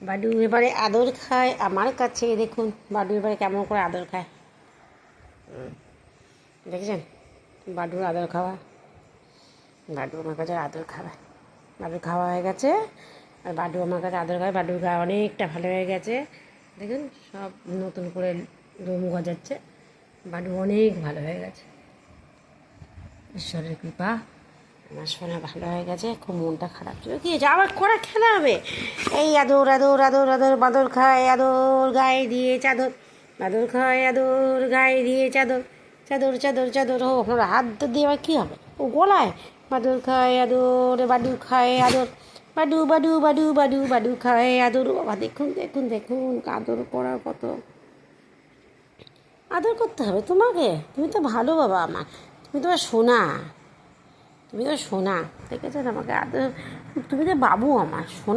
বাডু এবারে আদর খায় আমার কাছে। দেখুন বাডু এবারে কেমন করে আদর খায়, দেখেছেন? বাডুর আদর খাওয়া, বাডু আমার কাছে আদর খাওয়া, বাডু খাওয়া হয়ে গেছে। আর বাডু আমার কাছে আদর খায়। বাডুর গা অনেকটা ভালো হয়ে গেছে, দেখুন সব নতুন করে লোম গজাচ্ছে। বাডু অনেক ভালো হয়ে গেছে, ঈশ্বরের কৃপা। আমার সোনা ভালো হয়ে গেছে, খুব মনটা খারাপ ছিল। কি হয়েছে? আবার করা খেলা হবে। এই আদর আদর আদর আদর, বাদর খায় আদর, গায়ে দিয়ে চাদর, বাদর খায় আদর, গায়ে দিয়ে চাদর, চাদর চাদর চাদর। ও আপনার হাত দিয়ে আবার কী হবে? ও গলায় বাদর খায় আদর, বাডু খায় আদর, বাডু বাডু বাডু বাডু বাডু খায় আদর। বাবা দেখুন দেখুন দেখুন, আদর করার কত আদর করতে হবে তোমাকে। তুমি তো ভালো বাবা আমার, তুমি তো সোনা, তুমি তো সোনা, দেখেছেন আমাকে আদর। তুমি তো বাবু আমার সোনা।